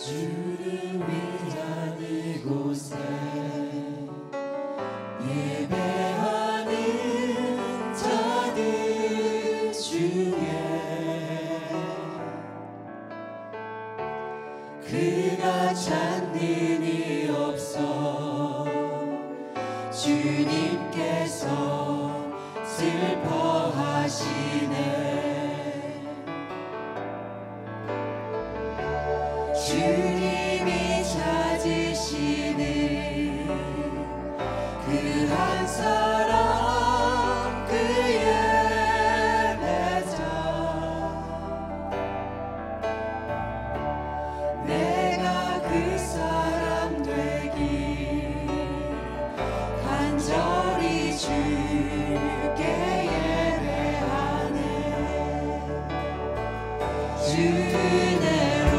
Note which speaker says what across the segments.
Speaker 1: 주를 위한 이곳에 예배하는 자들 중에 그가 찾는 이 없어 주님께서 슬퍼하시네. 주님이 찾으시는 그 한 사람 그 예배자 내가 그 사람 되기 간절히 주께 예배하네. 주 은혜로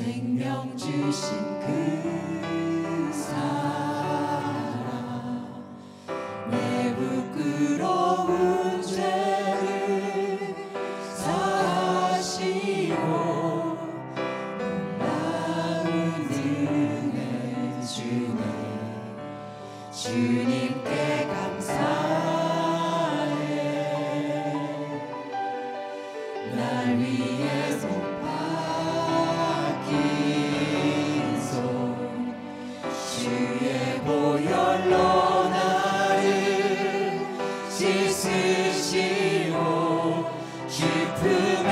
Speaker 1: 생명 주신 그 사랑 내 부끄러운 죄를 사하시고 놀라운 은혜 주네 주님께 감사해 날 위해 못 박힌 손 주의 보혈로 나를 씻으시고 기쁨에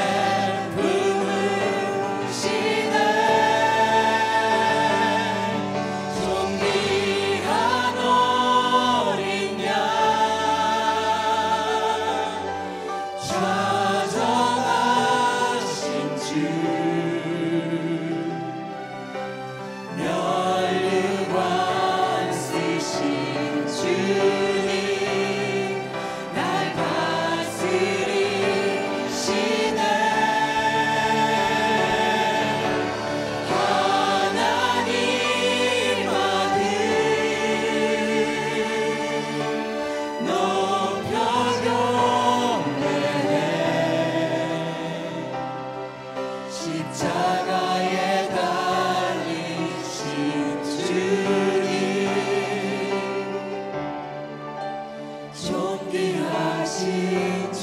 Speaker 1: 품으시네 존귀한 어린 양 찾아가신 주 멸류관 쓰신 주님 날 다스리시네 하나님 아들 높여 경배해 십자가에 달리신 주님 존귀하신 주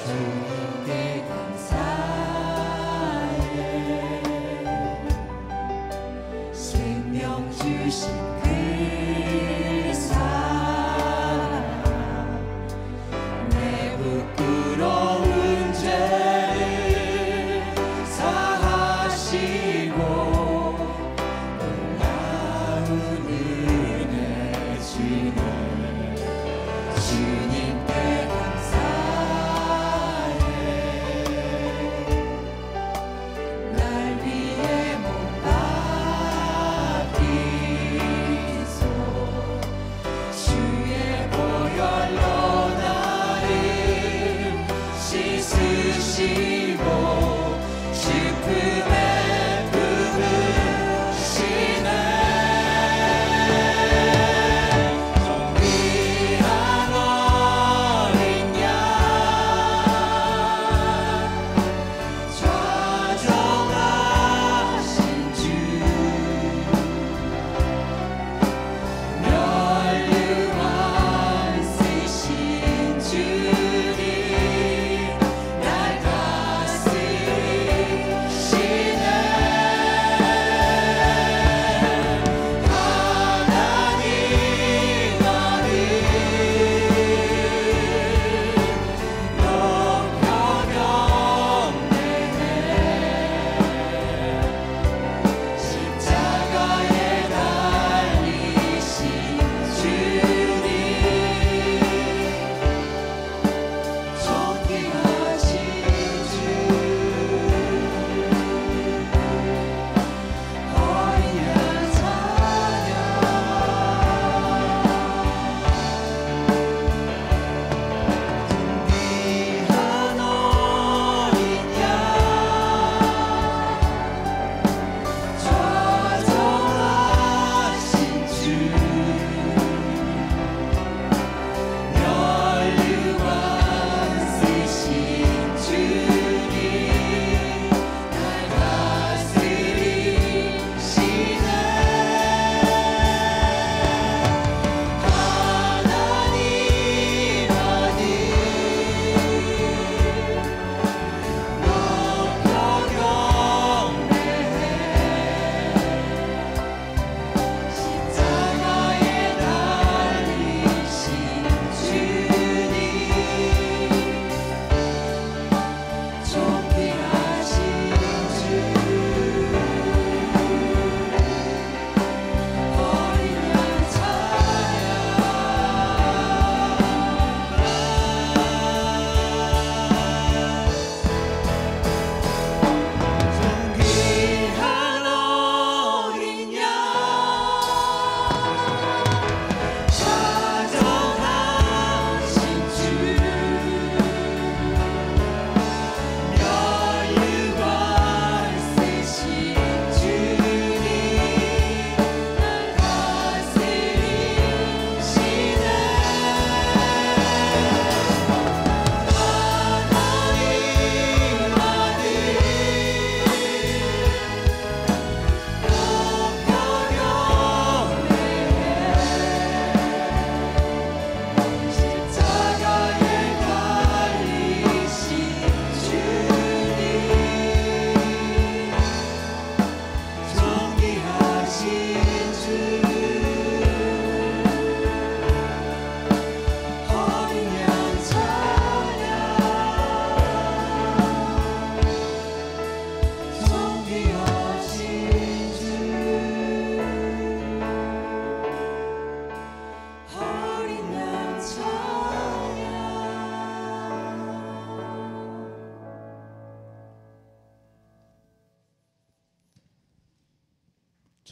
Speaker 1: 주님께 감사해 생명 주신 그 사랑 내 부끄러운 죄를 사하시고 놀라운 은혜 주네 주님께 감사해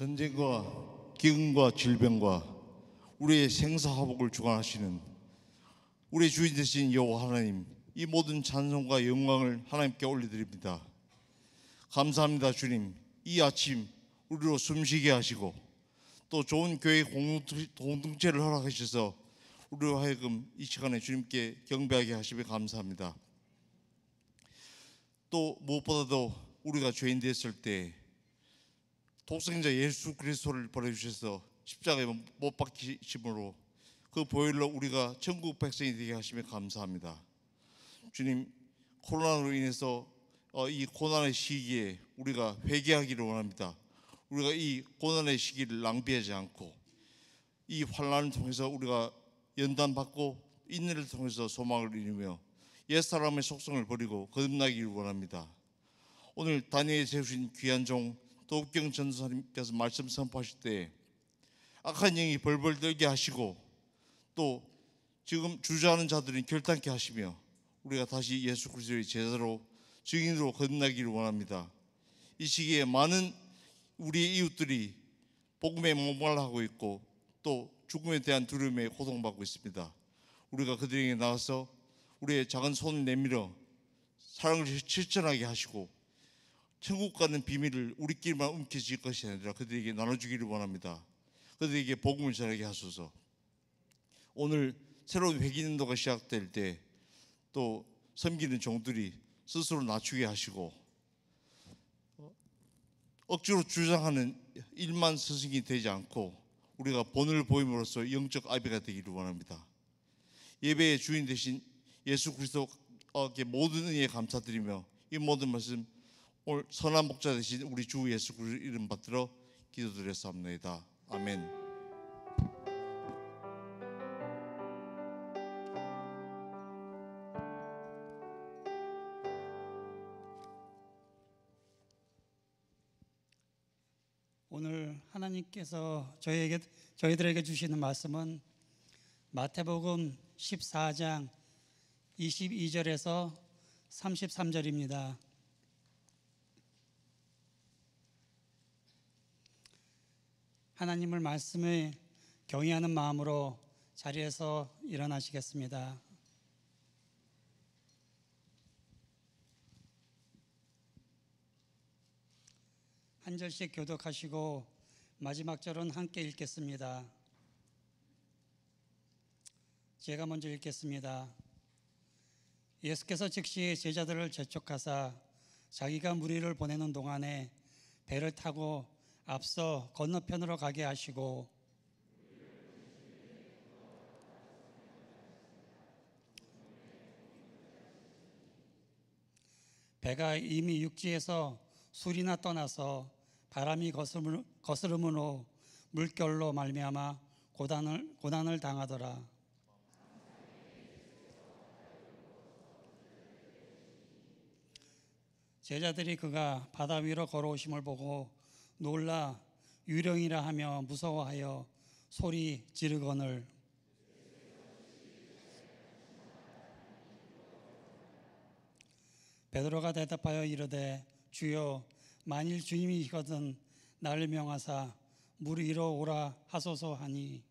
Speaker 2: 전쟁과 기근과 질병과 우리의 생사화복을 주관하시는 우리의 주인 되신 여호와 하나님, 이 모든 찬송과 영광을 하나님께 올려드립니다. 감사합니다. 주님, 이 아침 우리로 숨쉬게 하시고 또 좋은 교회 공동체를 허락하셔서 우리로 하여금 이 시간에 주님께 경배하게 하시며 감사합니다. 또 무엇보다도 우리가 죄인 되었을 때 독생자 예수 그리스도를 보내주셔서 십자가에 못 박히심으로 그 보혈로 우리가 천국 백성이 되게 하시며 감사합니다. 주님, 코로나로 인해서 이 고난의 시기에 우리가 회개하기를 원합니다. 우리가 이 고난의 시기를 낭비하지 않고 이 환난을 통해서 우리가 연단받고 인내를 통해서 소망을 이루며 옛사람의 속성을 버리고 거듭나기를 원합니다. 오늘 다니엘에 세우신 귀한 종 도읍경 전도사님께서 말씀 선포하실 때 악한 영이 벌벌 떨게 하시고 또 지금 주저하는 자들은 결단케 하시며 우리가 다시 예수 그리스도의 제자로 증인으로 거듭나기를 원합니다. 이 시기에 많은 우리의 이웃들이 복음에 목말라하고 있고 또 죽음에 대한 두려움에 고통받고 있습니다. 우리가 그들에게 나가서 우리의 작은 손을 내밀어 사랑을 실천하게 하시고 천국 가는 비밀을 우리끼리만 움켜쥘 것이 아니라 그들에게 나눠주기를 원합니다. 그들에게 복음을 전하게 하소서. 오늘 새로운 회개인도가 시작될 때 또 섬기는 종들이 스스로 낮추게 하시고 억지로 주장하는 일만 스승이 되지 않고 우리가 본을 보임으로써 영적 아비가 되기를 원합니다. 예배의 주인 되신 예수 그리스도께 모든 은혜에 감사드리며 이 모든 말씀 오늘 선한 목자 되신 우리 주 예수 그리스도 이름 받들어 기도드렸사옵나이다. 아멘.
Speaker 3: 오늘 하나님께서 저희들에게 주시는 말씀은 마태복음 14장 22절에서 33절입니다. 하나님을 말씀에 경외하는 마음으로 자리에서 일어나시겠습니다. 한 절씩 교독하시고 마지막 절은 함께 읽겠습니다. 제가 먼저 읽겠습니다. 예수께서 즉시 제자들을 재촉하사 자기가 무리를 보내는 동안에 배를 타고 앞서 건너편으로 가게 하시고 배가 이미 육지에서 술이나 떠나서 바람이 거스름으로 물결로 말미암아 고난을 당하더라. 제자들이 그가 바다 위로 걸어오심을 보고 놀라 유령이라 하며 무서워하여 소리 지르거늘 베드로가 대답하여 이르되 주여 만일 주님이시거든 나를 명하사 물 위로 오라 하소서 하니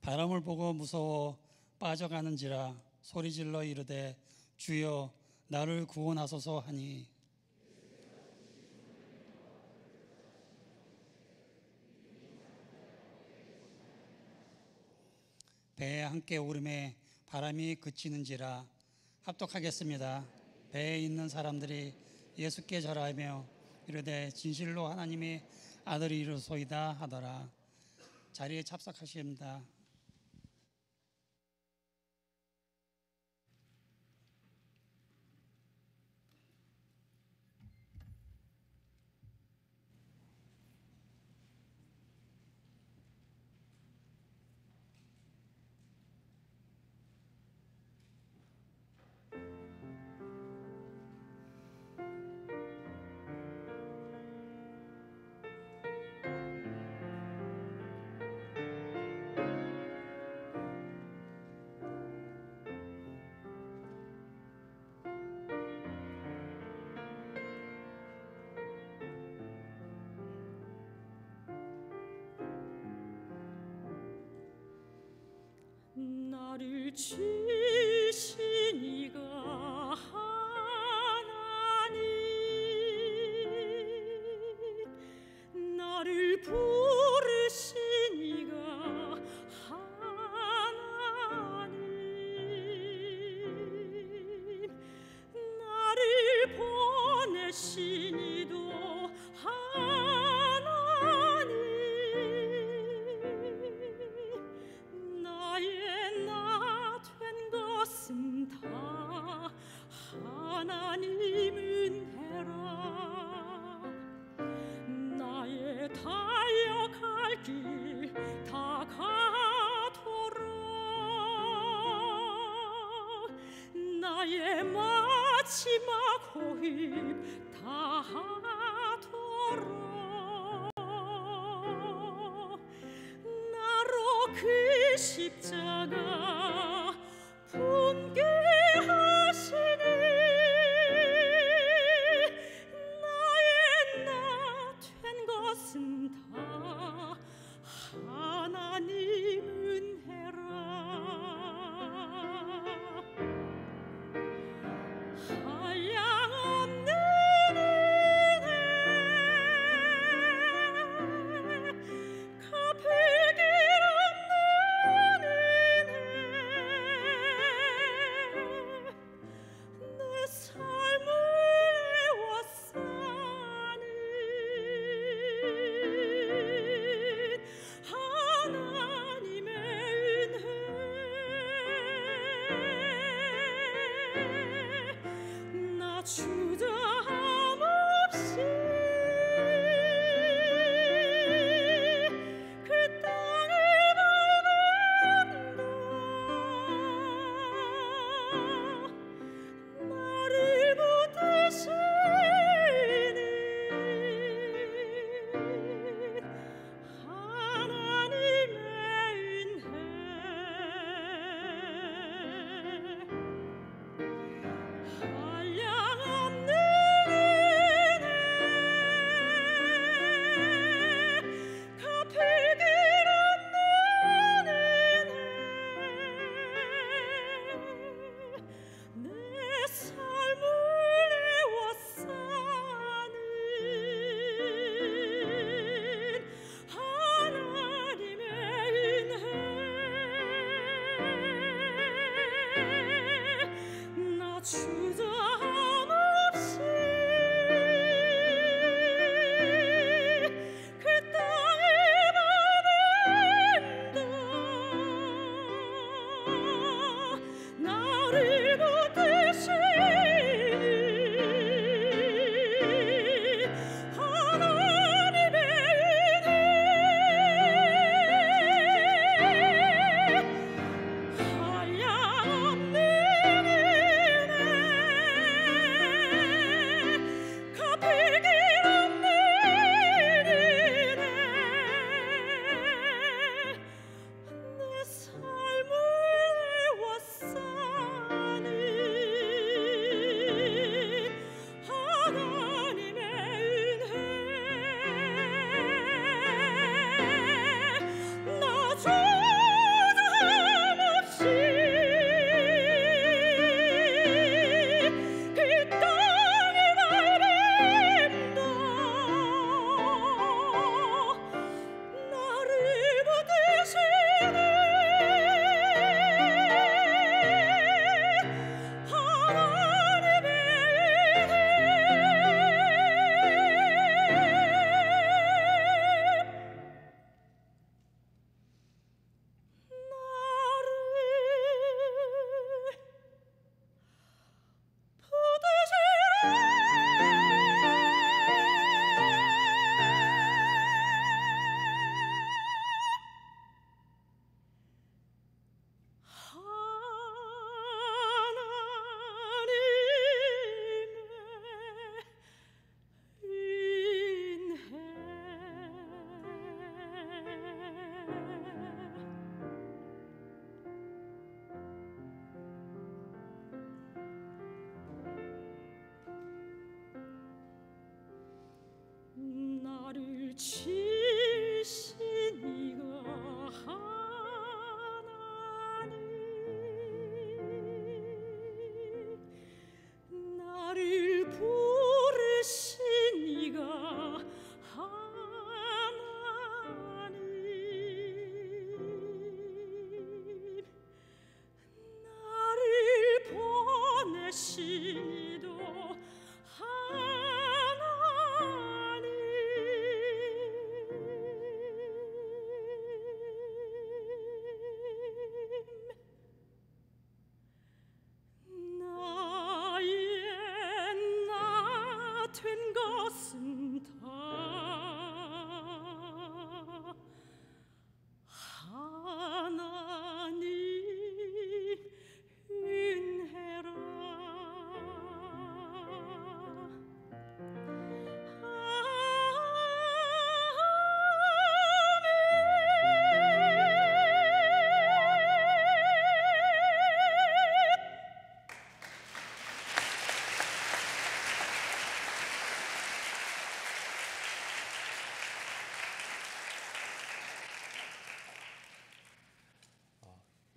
Speaker 3: 바람을 보고 무서워 빠져가는지라 소리질러 이르되 주여 나를 구원하소서 하니 배에 함께 오름에 바람이 그치는지라. 합독하겠습니다. 배에 있는 사람들이 예수께 절하며 이르되 진실로 하나님의 아들이로소이다 하더라. 자리에 참석하십니다.
Speaker 4: 주신 이가 하나님, 나를 부르신 이가 하나님, 나를 보내신 이도 하나님, 나의 나 된 것은 다 하나님 은혜라. 나의 달려갈 길 다 가도록, 나의 마지막 호흡 다 하도록, 나로 그 십자가 품게 하시니, 나의 나 된 것은 다 하나님 은혜라. 한량없는 은혜, 갚을 길 없는 은혜, 내 삶을 애워싸는 하나님의 은혜, 나 주저함 없이 그 땅을 밟는다. 나를 붙드시는 하나님의 은혜, 한량없는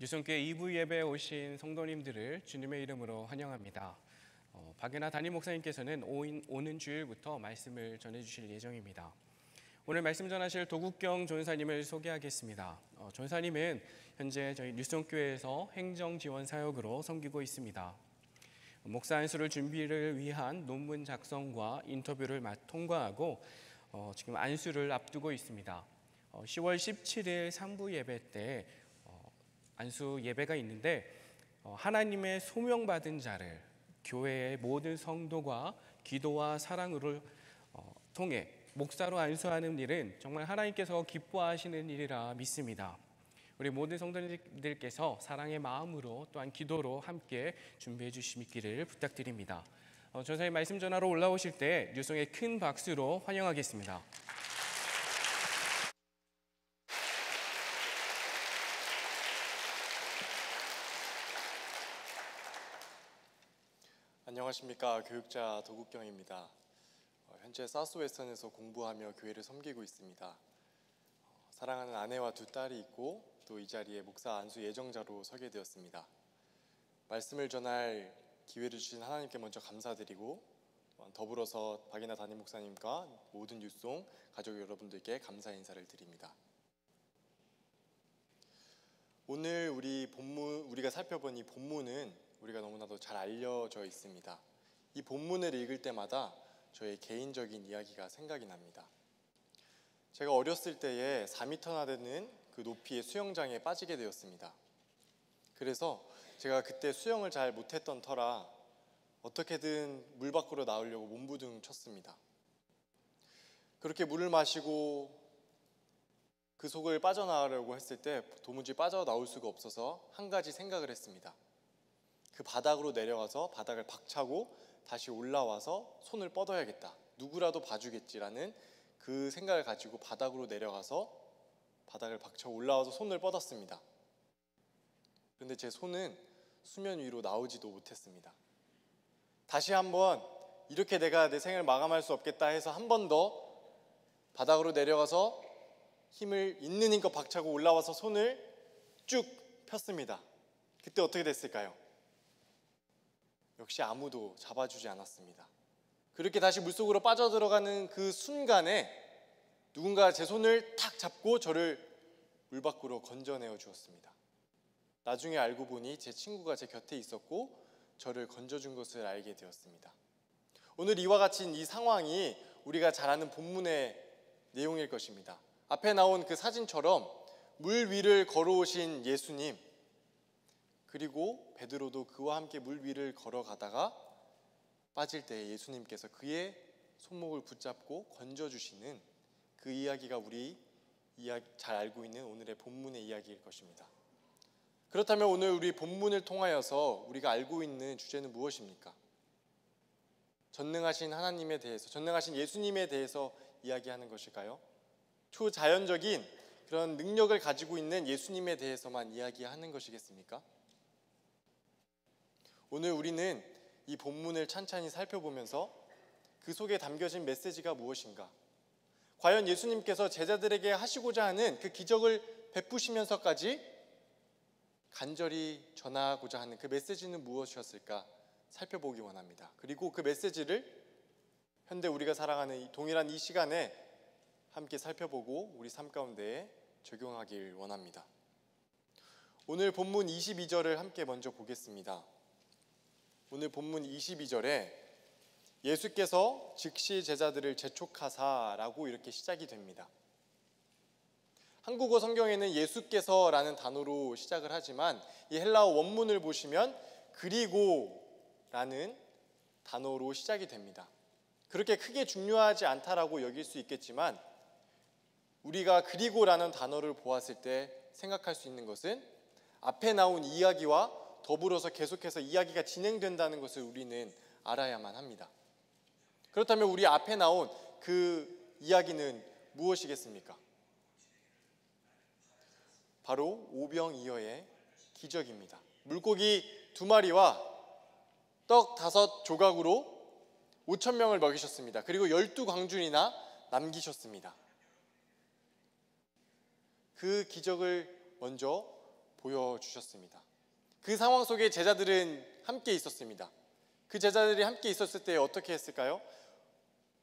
Speaker 5: 유성교회 2부 예배에 오신 성도님들을 주님의 이름으로 환영합니다. 박연아 담임 목사님께서는 오는 주일부터 말씀을 전해주실 예정입니다. 오늘 말씀 전하실 도국경 전사님을 소개하겠습니다. 전사님은 현재 저희 유성교회에서 행정지원 사역으로 섬기고 있습니다. 목사 안수를 준비를 위한 논문 작성과 인터뷰를 통과하고 지금 안수를 앞두고 있습니다. 10월 17일 3부 예배 때 안수 예배가 있는데 하나님의 소명받은 자를 교회의 모든 성도가 기도와 사랑으로 통해 목사로 안수하는 일은 정말 하나님께서 기뻐하시는 일이라 믿습니다. 우리 모든 성도님들께서 사랑의 마음으로 또한 기도로 함께 준비해 주시기를 부탁드립니다. 전사님 말씀 전하러 올라오실 때 유성의 큰 박수로 환영하겠습니다.
Speaker 6: 안녕하십니까. 교육자 도국경입니다. 현재 사우스웨스턴에서 공부하며 교회를 섬기고 있습니다. 사랑하는 아내와 두 딸이 있고 또 이 자리에 목사 안수 예정자로 서게 되었습니다. 말씀을 전할 기회를 주신 하나님께 먼저 감사드리고 더불어서 박연아 담임 목사님과 모든 유송 가족 여러분들께 감사 인사를 드립니다. 오늘 우리가 살펴본 이 본문은 우리가 너무나도 잘 알려져 있습니다. 이 본문을 읽을 때마다 저의 개인적인 이야기가 생각이 납니다. 제가 어렸을 때에 4m나 되는 그 높이의 수영장에 빠지게 되었습니다. 그래서 제가 그때 수영을 잘 못했던 터라 어떻게든 물 밖으로 나오려고 몸부둥 쳤습니다. 그렇게 물을 마시고 그 속을 빠져나가려고 했을 때 도무지 빠져나올 수가 없어서 한 가지 생각을 했습니다. 그 바닥으로 내려가서 바닥을 박차고 다시 올라와서 손을 뻗어야겠다. 누구라도 봐주겠지라는 그 생각을 가지고 바닥으로 내려가서 바닥을 박쳐 올라와서 손을 뻗었습니다. 그런데 제 손은 수면 위로 나오지도 못했습니다. 다시 한번 이렇게 내가 내 생을 마감할 수 없겠다 해서 한 번 더 바닥으로 내려가서 힘을 있는 힘껏 박차고 올라와서 손을 쭉 폈습니다. 그때 어떻게 됐을까요? 역시 아무도 잡아주지 않았습니다. 그렇게 다시 물속으로 빠져들어가는 그 순간에 누군가 제 손을 탁 잡고 저를 물 밖으로 건져내어 주었습니다. 나중에 알고 보니 제 친구가 제 곁에 있었고 저를 건져준 것을 알게 되었습니다. 오늘 이와 같이 이 상황이 우리가 잘 아는 본문의 내용일 것입니다. 앞에 나온 그 사진처럼 물 위를 걸어오신 예수님, 그리고 베드로도 그와 함께 물 위를 걸어가다가 빠질 때 예수님께서 그의 손목을 붙잡고 건져주시는 그 이야기가 우리 잘 알고 있는 오늘의 본문의 이야기일 것입니다. 그렇다면 오늘 우리 본문을 통하여서 우리가 알고 있는 주제는 무엇입니까? 전능하신 하나님에 대해서, 전능하신 예수님에 대해서 이야기하는 것일까요? 초자연적인 그런 능력을 가지고 있는 예수님에 대해서만 이야기하는 것이겠습니까? 오늘 우리는 이 본문을 찬찬히 살펴보면서 그 속에 담겨진 메시지가 무엇인가? 과연 예수님께서 제자들에게 하시고자 하는 그 기적을 베푸시면서까지 간절히 전하고자 하는 그 메시지는 무엇이었을까 살펴보기 원합니다. 그리고 그 메시지를 현대 우리가 살아가는 동일한 이 시간에 함께 살펴보고 우리 삶 가운데에 적용하길 원합니다. 오늘 본문 22절을 함께 먼저 보겠습니다. 오늘 본문 22절에 예수께서 즉시 제자들을 재촉하사라고 이렇게 시작이 됩니다. 한국어 성경에는 예수께서라는 단어로 시작을 하지만 이 헬라어 원문을 보시면 그리고라는 단어로 시작이 됩니다. 그렇게 크게 중요하지 않다라고 여길 수 있겠지만 우리가 그리고라는 단어를 보았을 때 생각할 수 있는 것은 앞에 나온 이야기와 더불어서 계속해서 이야기가 진행된다는 것을 우리는 알아야만 합니다. 그렇다면 우리 앞에 나온 그 이야기는 무엇이겠습니까? 바로 오병이어의 기적입니다. 물고기 2마리와 떡 5조각으로 5,000명을 먹이셨습니다. 그리고 12광준이나 남기셨습니다. 그 기적을 먼저 보여주셨습니다. 그 상황 속에 제자들은 함께 있었습니다. 그 제자들이 함께 있었을 때 어떻게 했을까요?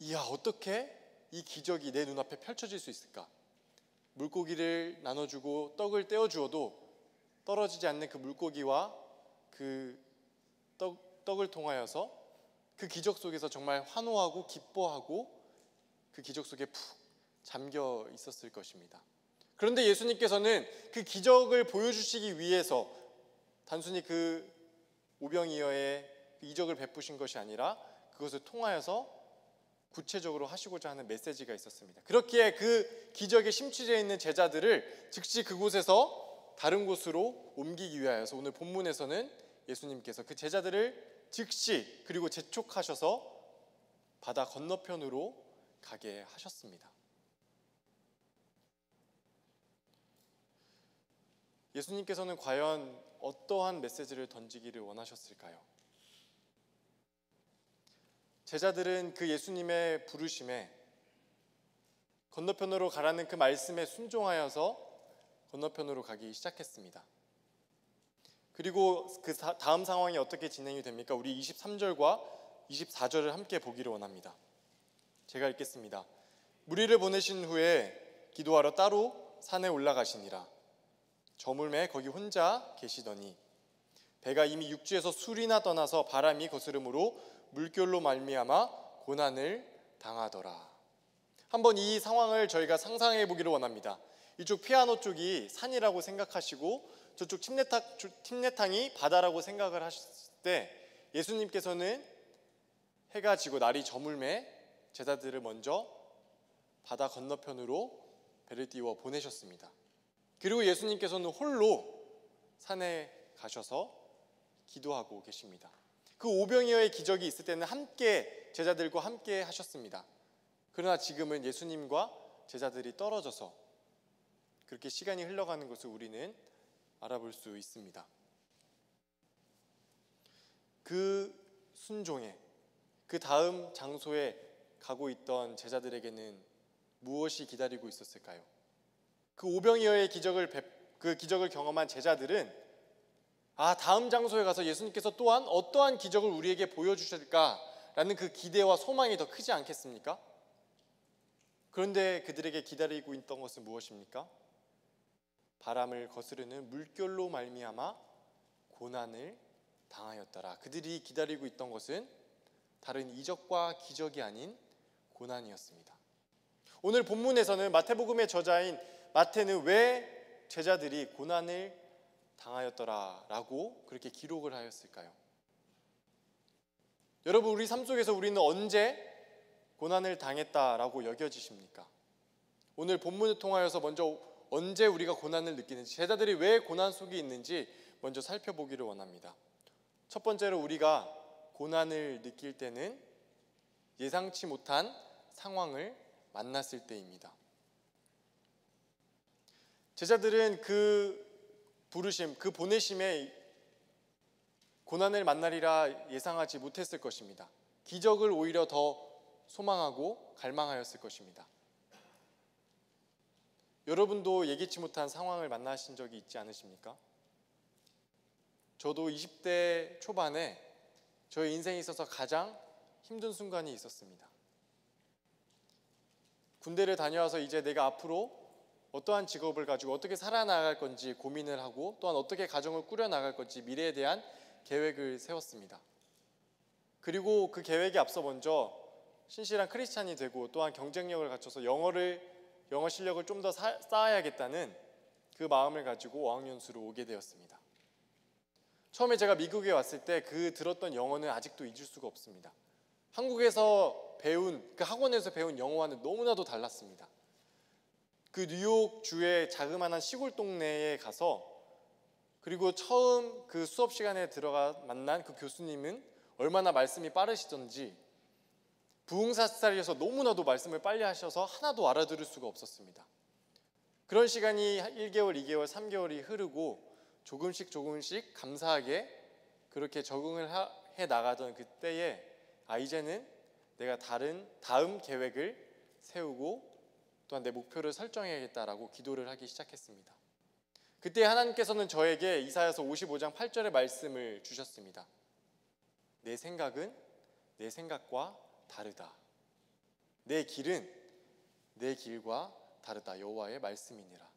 Speaker 6: 이야, 어떻게 이 기적이 내 눈앞에 펼쳐질 수 있을까? 물고기를 나눠주고 떡을 떼어주어도 떨어지지 않는 그 물고기와 그 떡을 통하여서 그 기적 속에서 정말 환호하고 기뻐하고 그 기적 속에 푹 잠겨 있었을 것입니다. 그런데 예수님께서는 그 기적을 보여주시기 위해서 단순히 그 오병이어의 이적을 베푸신 것이 아니라 그것을 통하여서 구체적으로 하시고자 하는 메시지가 있었습니다. 그렇기에 그 기적에 심취되어 있는 제자들을 즉시 그곳에서 다른 곳으로 옮기기 위하여서 오늘 본문에서는 예수님께서 그 제자들을 즉시 그리고 재촉하셔서 바다 건너편으로 가게 하셨습니다. 예수님께서는 과연 어떠한 메시지를 던지기를 원하셨을까요? 제자들은 그 예수님의 부르심에 건너편으로 가라는 그 말씀에 순종하여서 건너편으로 가기 시작했습니다. 그리고 그 다음 상황이 어떻게 진행이 됩니까? 우리 23절과 24절을 함께 보기를 원합니다. 제가 읽겠습니다. 무리를 보내신 후에 기도하러 따로 산에 올라가시니라. 저물매 거기 혼자 계시더니 배가 이미 육지에서 술이나 떠나서 바람이 거스름으로 물결로 말미암아 고난을 당하더라. 한번 이 상황을 저희가 상상해 보기를 원합니다. 이쪽 피아노 쪽이 산이라고 생각하시고 저쪽 침례탕이 바다라고 생각을 하셨을 때 예수님께서는 해가 지고 날이 저물매 제자들을 먼저 바다 건너편으로 배를 띄워 보내셨습니다. 그리고 예수님께서는 홀로 산에 가셔서 기도하고 계십니다. 그 오병이어의 기적이 있을 때는 함께 제자들과 함께 하셨습니다. 그러나 지금은 예수님과 제자들이 떨어져서 그렇게 시간이 흘러가는 것을 우리는 알아볼 수 있습니다. 그 순종에 그 다음 장소에 가고 있던 제자들에게는 무엇이 기다리고 있었을까요? 그 오병이어의 기적을 경험한 제자들은 다음 장소에 가서 예수님께서 또한 어떠한 기적을 우리에게 보여주실까라는 그 기대와 소망이 더 크지 않겠습니까? 그런데 그들에게 기다리고 있던 것은 무엇입니까? 바람을 거스르는 물결로 말미암아 고난을 당하였더라. 그들이 기다리고 있던 것은 다른 이적과 기적이 아닌 고난이었습니다. 오늘 본문에서는 마태복음의 저자인 마태는 왜 제자들이 고난을 당하였더라라고 그렇게 기록을 하였을까요? 여러분, 우리 삶 속에서 우리는 언제 고난을 당했다라고 여겨지십니까? 오늘 본문을 통하여서 먼저 언제 우리가 고난을 느끼는지, 제자들이 왜 고난 속에 있는지 먼저 살펴보기를 원합니다. 첫 번째로 우리가 고난을 느낄 때는 예상치 못한 상황을 만났을 때입니다. 제자들은 그 부르심, 그 보내심에 고난을 만나리라 예상하지 못했을 것입니다. 기적을 오히려 더 소망하고 갈망하였을 것입니다. 여러분도 예기치 못한 상황을 만나신 적이 있지 않으십니까? 저도 20대 초반에 저의 인생에 있어서 가장 힘든 순간이 있었습니다. 군대를 다녀와서 이제 내가 앞으로 어떠한 직업을 가지고 어떻게 살아나갈 건지 고민을 하고 또한 어떻게 가정을 꾸려나갈 건지 미래에 대한 계획을 세웠습니다. 그리고 그 계획에 앞서 먼저 신실한 크리스찬이 되고 또한 경쟁력을 갖춰서 영어 실력을 좀 더 쌓아야겠다는 그 마음을 가지고 어학연수로 오게 되었습니다. 처음에 제가 미국에 왔을 때 그 들었던 영어는 아직도 잊을 수가 없습니다. 한국에서 배운, 그 학원에서 배운 영어와는 너무나도 달랐습니다. 그 뉴욕 주의 자그마한 시골 동네에 가서 그리고 처음 그 수업 시간에 들어가 만난 그 교수님은 얼마나 말씀이 빠르시던지 부흥사살이어서 너무나도 말씀을 빨리 하셔서 하나도 알아들을 수가 없었습니다. 그런 시간이 1개월, 2개월, 3개월이 흐르고 조금씩 감사하게 그렇게 적응을 해 나가던 그때에 이제는 내가 다음 계획을 세우고 또한 내 목표를 설정해야겠다라고 기도를 하기 시작했습니다. 그때 하나님께서는 저에게 이사야서 55장 8절의 말씀을 주셨습니다. 내 생각은 내 생각과 다르다. 내 길은 내 길과 다르다. 여호와의 말씀이니라.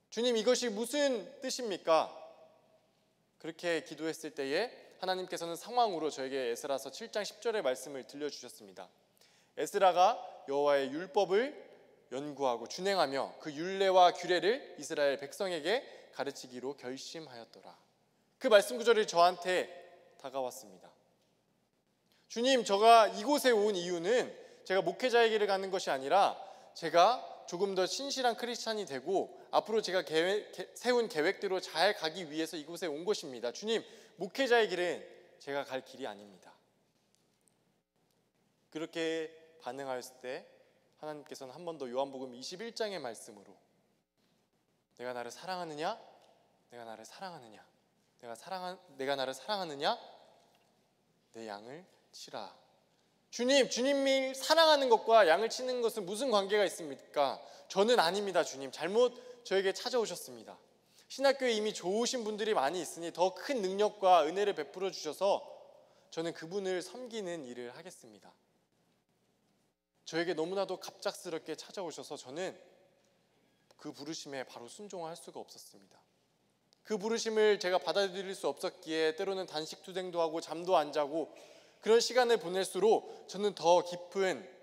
Speaker 6: 주님, 이것이 무슨 뜻입니까? 그렇게 기도했을 때에 하나님께서는 상황으로 저에게 에스라서 7장 10절의 말씀을 들려주셨습니다. 에스라가 여호와의 율법을 연구하고 준행하며 그 율례와 규례를 이스라엘 백성에게 가르치기로 결심하였더라. 그 말씀 구절이 저한테 다가왔습니다. 주님, 제가 이곳에 온 이유는 제가 목회자의 길을 가는 것이 아니라 제가 조금 더 신실한 크리스찬이 되고 앞으로 제가 세운 계획대로 잘 가기 위해서 이곳에 온 것입니다. 주님, 목회자의 길은 제가 갈 길이 아닙니다. 그렇게 반응하였을 때 하나님께서는 한 번 더 요한복음 21장의 말씀으로 내가 나를 사랑하느냐? 내가 나를 사랑하느냐? 내가 나를 사랑하느냐? 내 양을 치라. 주님이 사랑하는 것과 양을 치는 것은 무슨 관계가 있습니까? 저는 아닙니다. 주님, 잘못 저에게 찾아오셨습니다. 신학교에 이미 좋으신 분들이 많이 있으니 더 큰 능력과 은혜를 베풀어 주셔서 저는 그분을 섬기는 일을 하겠습니다. 저에게 너무나도 갑작스럽게 찾아오셔서 저는 그 부르심에 바로 순종할 수가 없었습니다. 그 부르심을 제가 받아들일 수 없었기에 때로는 단식투쟁도 하고 잠도 안 자고 그런 시간을 보낼수록 저는 더 깊은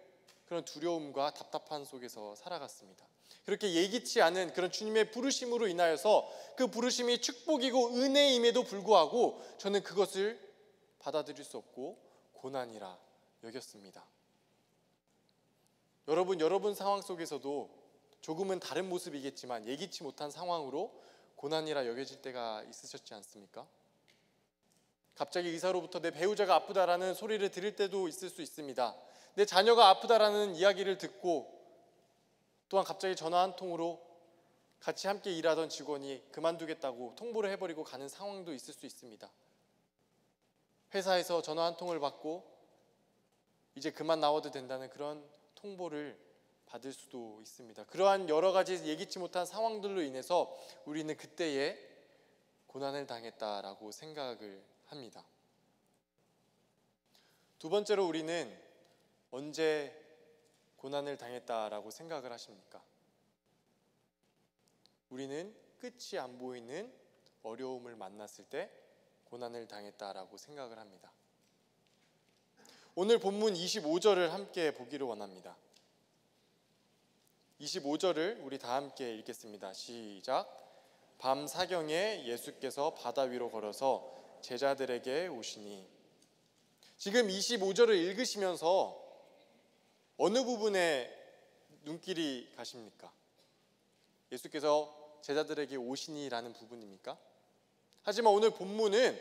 Speaker 6: 그런 두려움과 답답한 속에서 살아갔습니다. 그렇게 예기치 않은 그런 주님의 부르심으로 인하여서 그 부르심이 축복이고 은혜임에도 불구하고 저는 그것을 받아들일 수 없고 고난이라 여겼습니다. 여러분 상황 속에서도 조금은 다른 모습이겠지만 예기치 못한 상황으로 고난이라 여겨질 때가 있으셨지 않습니까? 갑자기 의사로부터 내 배우자가 아프다라는 소리를 들을 때도 있을 수 있습니다. 내 자녀가 아프다라는 이야기를 듣고 또한 갑자기 전화 한 통으로 같이 함께 일하던 직원이 그만두겠다고 통보를 해버리고 가는 상황도 있을 수 있습니다. 회사에서 전화 한 통을 받고 이제 그만 나와도 된다는 그런 통보를 받을 수도 있습니다. 그러한 여러 가지 예기치 못한 상황들로 인해서 우리는 그때에 고난을 당했다라고 생각을 합니다. 두 번째로 우리는 언제 고난을 당했다라고 생각을 하십니까? 우리는 끝이 안 보이는 어려움을 만났을 때 고난을 당했다라고 생각을 합니다. 오늘 본문 25절을 함께 보기를 원합니다. 25절을 우리 다 함께 읽겠습니다. 시작. 밤 사경에 예수께서 바다 위로 걸어서 제자들에게 오시니. 지금 25절을 읽으시면서 어느 부분에 눈길이 가십니까? 예수께서 제자들에게 오시니라는 부분입니까? 하지만 오늘 본문은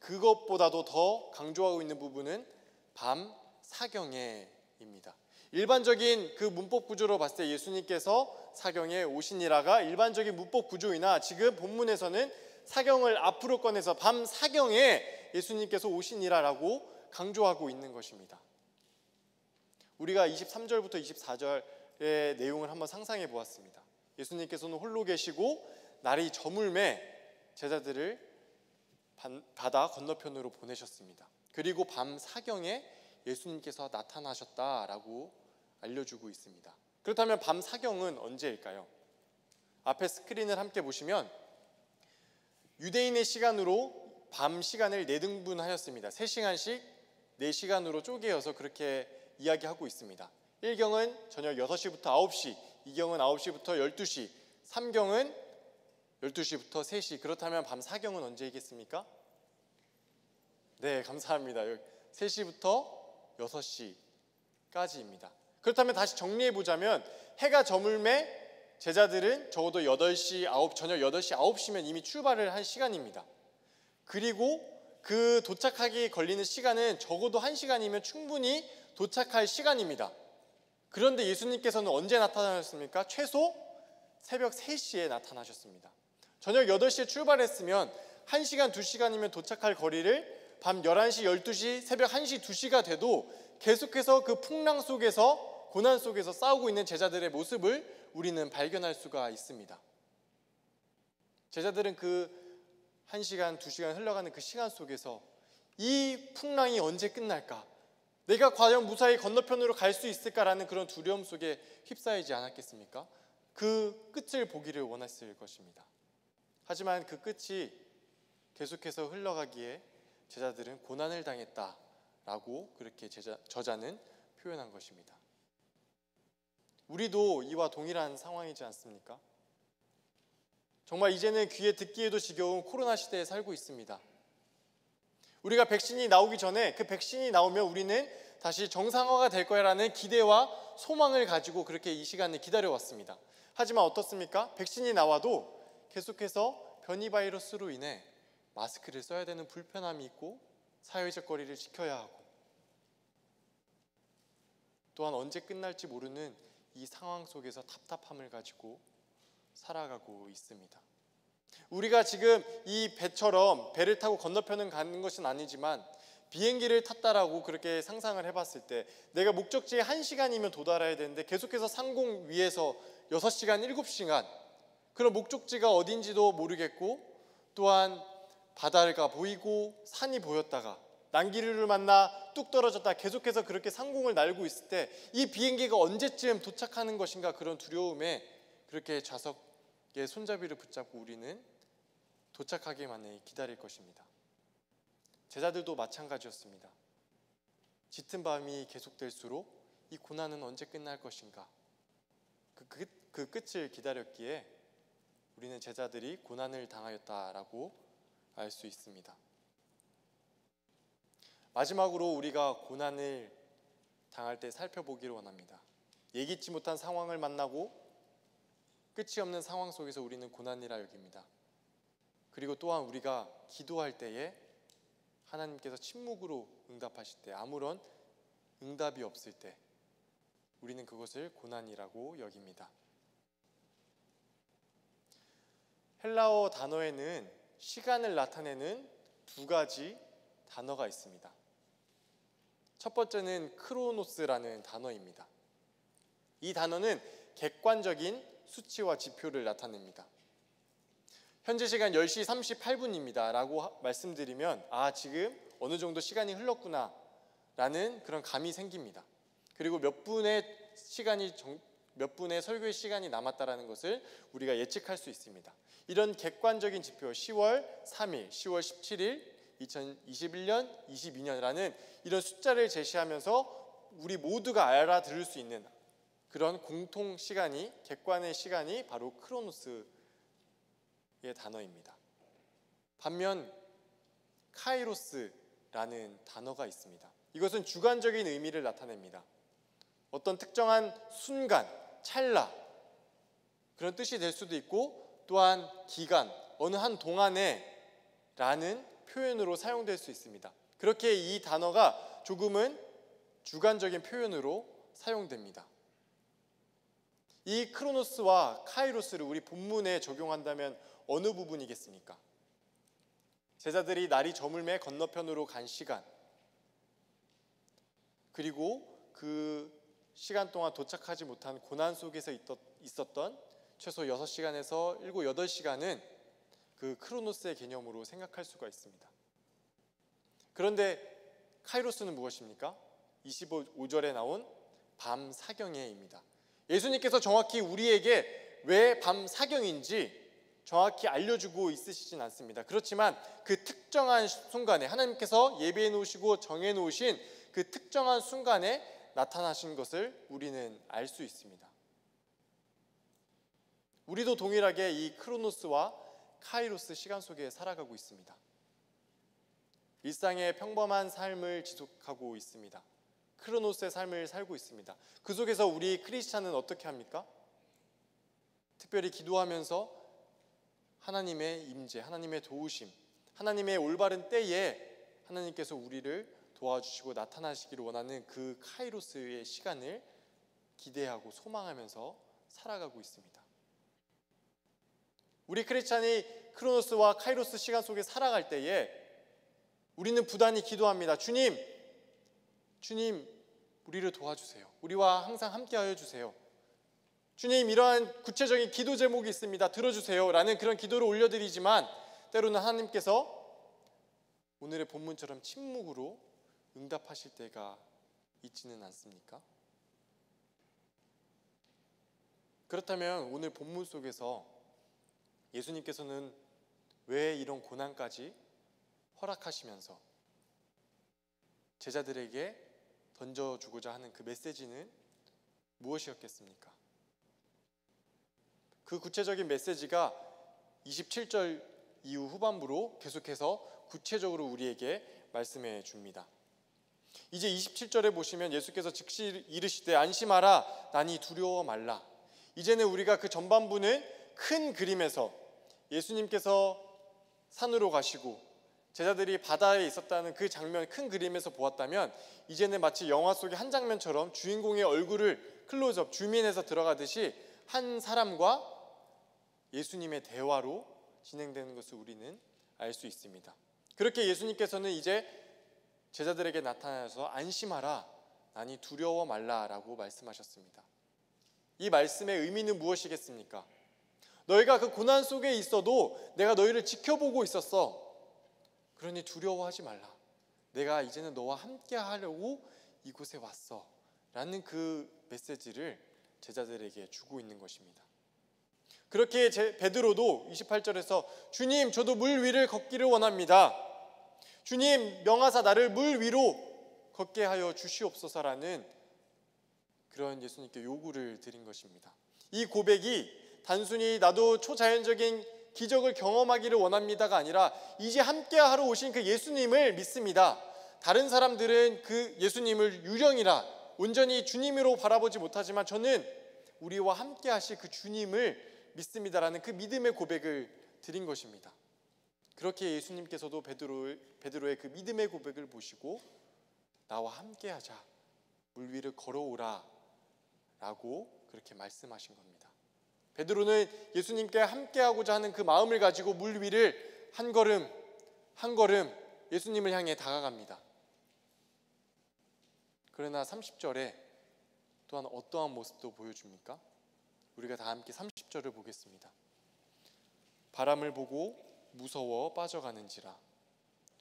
Speaker 6: 그것보다도 더 강조하고 있는 부분은 밤 사경에입니다. 일반적인 그 문법 구조로 봤을 때 예수님께서 사경에 오시니라가 일반적인 문법 구조이나 지금 본문에서는 사경을 앞으로 꺼내서 밤 사경에 예수님께서 오시니라라고 강조하고 있는 것입니다. 우리가 23절부터 24절의 내용을 한번 상상해 보았습니다. 예수님께서는 홀로 계시고 날이 저물매 제자들을 바다 건너편으로 보내셨습니다. 그리고 밤 사경에 예수님께서 나타나셨다라고 알려주고 있습니다. 그렇다면 밤 사경은 언제일까요? 앞에 스크린을 함께 보시면 유대인의 시간으로 밤 시간을 4등분하였습니다. 3시간씩 4시간으로 쪼개어서 그렇게 이야기하고 있습니다. 1경은 저녁 6시부터 9시, 2경은 9시부터 12시, 3경은 12시부터 3시. 그렇다면 밤 사경은 언제이겠습니까? 네, 감사합니다. 3시부터 6시까지입니다. 그렇다면 다시 정리해보자면 해가 저물매 제자들은 적어도 8시, 저녁 8시, 9시면 이미 출발을 한 시간입니다. 그리고 그 도착하기 걸리는 시간은 적어도 1시간이면 충분히 도착할 시간입니다. 그런데 예수님께서는 언제 나타나셨습니까? 최소 새벽 3시에 나타나셨습니다. 저녁 8시에 출발했으면 1시간, 2시간이면 도착할 거리를 밤 11시, 12시, 새벽 1시, 2시가 돼도 계속해서 그 풍랑 속에서 고난 속에서 싸우고 있는 제자들의 모습을 우리는 발견할 수가 있습니다. 제자들은 그 1시간, 2시간 흘러가는 그 시간 속에서 이 풍랑이 언제 끝날까? 내가 과연 무사히 건너편으로 갈 수 있을까라는 그런 두려움 속에 휩싸이지 않았겠습니까? 그 끝을 보기를 원했을 것입니다. 하지만 그 끝이 계속해서 흘러가기에 제자들은 고난을 당했다라고 그렇게 저자는 표현한 것입니다. 우리도 이와 동일한 상황이지 않습니까? 정말 이제는 귀에 듣기에도 지겨운 코로나 시대에 살고 있습니다. 우리가 백신이 나오기 전에 그 백신이 나오면 우리는 다시 정상화가 될 거라는 기대와 소망을 가지고 그렇게 이 시간을 기다려왔습니다. 하지만 어떻습니까? 백신이 나와도 계속해서 변이 바이러스로 인해 마스크를 써야 되는 불편함이 있고 사회적 거리를 지켜야 하고 또한 언제 끝날지 모르는 이 상황 속에서 답답함을 가지고 살아가고 있습니다. 우리가 지금 이 배처럼 배를 타고 건너편은 가는 것은 아니지만 비행기를 탔다라고 그렇게 상상을 해봤을 때 내가 목적지에 1시간이면 도달해야 되는데 계속해서 상공 위에서 6시간, 7시간 그런 목적지가 어딘지도 모르겠고 또한 바다가 보이고 산이 보였다가 난기류를 만나 뚝 떨어졌다 계속해서 그렇게 상공을 날고 있을 때 이 비행기가 언제쯤 도착하는 것인가 그런 두려움에 그렇게 좌석의 손잡이를 붙잡고 우리는 도착하기만을 기다릴 것입니다. 제자들도 마찬가지였습니다. 짙은 밤이 계속될수록 이 고난은 언제 끝날 것인가 그 끝을 기다렸기에 우리는 제자들이 고난을 당하였다라고 알 수 있습니다. 마지막으로 우리가 고난을 당할 때 살펴보기를 원합니다. 예기치 못한 상황을 만나고 끝이 없는 상황 속에서 우리는 고난이라 여깁니다. 그리고 또한 우리가 기도할 때에 하나님께서 침묵으로 응답하실 때 아무런 응답이 없을 때 우리는 그것을 고난이라고 여깁니다. 헬라어 단어에는 시간을 나타내는 2가지 단어가 있습니다. 첫 번째는 크로노스라는 단어입니다. 이 단어는 객관적인 수치와 지표를 나타냅니다. 현재 시간 10시 38분입니다 라고 말씀드리면 지금 어느 정도 시간이 흘렀구나 라는 그런 감이 생깁니다. 그리고 몇 분의 설교의 시간이 남았다라는 것을 우리가 예측할 수 있습니다. 이런 객관적인 지표 10월 3일, 10월 17일, 2021년, 22년이라는 이런 숫자를 제시하면서 우리 모두가 알아들을 수 있는 그런 공통 시간이 객관의 시간이 바로 크로노스의 단어입니다. 반면 카이로스라는 단어가 있습니다. 이것은 주관적인 의미를 나타냅니다. 어떤 특정한 순간, 찰나 그런 뜻이 될 수도 있고 또한 기간, 어느 한 동안에 라는 표현으로 사용될 수 있습니다. 그렇게 이 단어가 조금은 주관적인 표현으로 사용됩니다. 이 크로노스와 카이로스를 우리 본문에 적용한다면 어느 부분이겠습니까? 제자들이 날이 저물매 건너편으로 간 시간 그리고 그 시간 동안 도착하지 못한 고난 속에서 있었던 최소 6시간에서 7, 8시간은 그 크로노스의 개념으로 생각할 수가 있습니다. 그런데 카이로스는 무엇입니까? 25절에 나온 밤 사경에입니다. 예수님께서 정확히 우리에게 왜 밤 사경인지 정확히 알려주고 있으시진 않습니다. 그렇지만 그 특정한 순간에 하나님께서 예비해 놓으시고 정해 놓으신 그 특정한 순간에 나타나신 것을 우리는 알 수 있습니다. 우리도 동일하게 이 크로노스와 카이로스 시간 속에 살아가고 있습니다. 일상의 평범한 삶을 지속하고 있습니다. 크로노스의 삶을 살고 있습니다. 그 속에서 우리 크리스찬은 어떻게 합니까? 특별히 기도하면서 하나님의 임재, 하나님의 도우심, 하나님의 올바른 때에 하나님께서 우리를 도와주시고 나타나시기를 원하는 그 카이로스의 시간을 기대하고 소망하면서 살아가고 있습니다. 우리 크리스찬이 크로노스와 카이로스 시간 속에 살아갈 때에 우리는 부단히 기도합니다. 주님, 우리를 도와주세요. 우리와 항상 함께하여 주세요. 주님, 이러한 구체적인 기도 제목이 있습니다. 들어주세요 라는 그런 기도를 올려드리지만 때로는 하나님께서 오늘의 본문처럼 침묵으로 응답하실 때가 있지는 않습니까? 그렇다면 오늘 본문 속에서 예수님께서는 왜 이런 고난까지 허락하시면서 제자들에게 던져주고자 하는 그 메시지는 무엇이었겠습니까? 그 구체적인 메시지가 27절 이후 후반부로 계속해서 구체적으로 우리에게 말씀해 줍니다. 이제 27절에 보시면 예수께서 즉시 이르시되 안심하라 나니 두려워 말라. 이제는 우리가 그 전반부는 큰 그림에서 예수님께서 산으로 가시고 제자들이 바다에 있었다는 그 장면, 큰 그림에서 보았다면 이제는 마치 영화 속의 한 장면처럼 주인공의 얼굴을 클로즈업, 줌인해서 들어가듯이 한 사람과 예수님의 대화로 진행되는 것을 우리는 알 수 있습니다. 그렇게 예수님께서는 이제 제자들에게 나타나서 안심하라 나니 두려워 말라라고 말씀하셨습니다. 이 말씀의 의미는 무엇이겠습니까? 너희가 그 고난 속에 있어도 내가 너희를 지켜보고 있었어. 그러니 두려워하지 말라. 내가 이제는 너와 함께 하려고 이곳에 왔어 라는 그 메시지를 제자들에게 주고 있는 것입니다. 그렇게 베드로도 28절에서 주님, 저도 물 위를 걷기를 원합니다. 주님, 명하사 나를 물 위로 걷게 하여 주시옵소서라는 그런 예수님께 요구를 드린 것입니다. 이 고백이 단순히 나도 초자연적인 기적을 경험하기를 원합니다가 아니라 이제 함께하러 오신 그 예수님을 믿습니다. 다른 사람들은 그 예수님을 유령이라 온전히 주님으로 바라보지 못하지만 저는 우리와 함께하실 그 주님을 믿습니다라는 그 믿음의 고백을 드린 것입니다. 그렇게 예수님께서도 베드로의 그 믿음의 고백을 보시고 나와 함께하자, 물 위를 걸어오라 라고 그렇게 말씀하신 겁니다. 베드로는 예수님께 함께하고자 하는 그 마음을 가지고 물 위를 한 걸음 한 걸음 예수님을 향해 다가갑니다. 그러나 30절에 또한 어떠한 모습도 보여줍니까? 우리가 다 함께 30절을 보겠습니다. 바람을 보고 무서워 빠져가는지라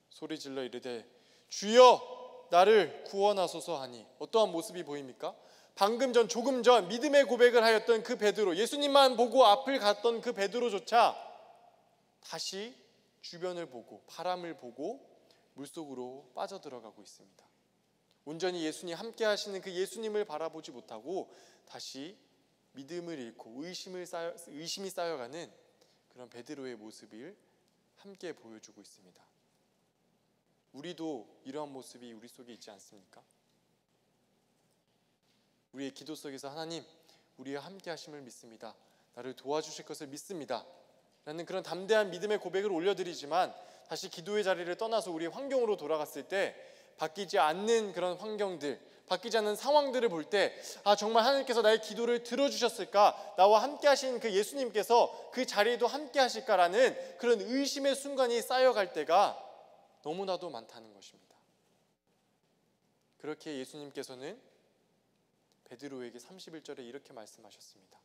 Speaker 6: 소리질러 이르되 주여 나를 구원하소서 하니 어떠한 모습이 보입니까? 방금 전 조금 전 믿음의 고백을 하였던 그 베드로, 예수님만 보고 앞을 갔던 그 베드로조차 다시 주변을 보고 바람을 보고 물속으로 빠져들어가고 있습니다. 온전히 예수님 함께 하시는 그 예수님을 바라보지 못하고 다시 믿음을 잃고 의심이 쌓여가는 그런 베드로의 모습을 함께 보여주고 있습니다. 우리도 이러한 모습이 우리 속에 있지 않습니까? 우리의 기도 속에서 하나님, 우리와 함께 하심을 믿습니다. 나를 도와주실 것을 믿습니다. 라는 그런 담대한 믿음의 고백을 올려드리지만 다시 기도의 자리를 떠나서 우리의 환경으로 돌아갔을 때 바뀌지 않는 그런 환경들, 바뀌지 않는 상황들을 볼 때 정말 하나님께서 나의 기도를 들어주셨을까? 나와 함께 하신 그 예수님께서 그 자리에도 함께 하실까라는 그런 의심의 순간이 쌓여갈 때가 너무나도 많다는 것입니다. 그렇게 예수님께서는 베드로에게 31절에 이렇게 말씀하셨습니다.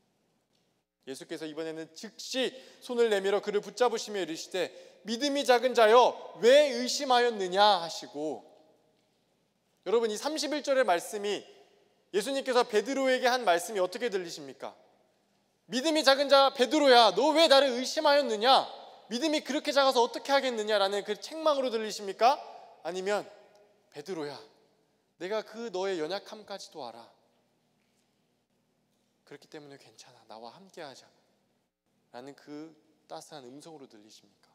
Speaker 6: 예수께서 이번에는 즉시 손을 내밀어 그를 붙잡으시며 이르시되 믿음이 작은 자여 왜 의심하였느냐 하시고, 여러분 이 31절의 말씀이 예수님께서 베드로에게 한 말씀이 어떻게 들리십니까? 믿음이 작은 자 베드로야, 너 왜 나를 의심하였느냐? 믿음이 그렇게 작아서 어떻게 하겠느냐라는 그 책망으로 들리십니까? 아니면 베드로야, 내가 그 너의 연약함까지도 알아. 그렇기 때문에 괜찮아, 나와 함께하자 라는 그 따스한 음성으로 들리십니까?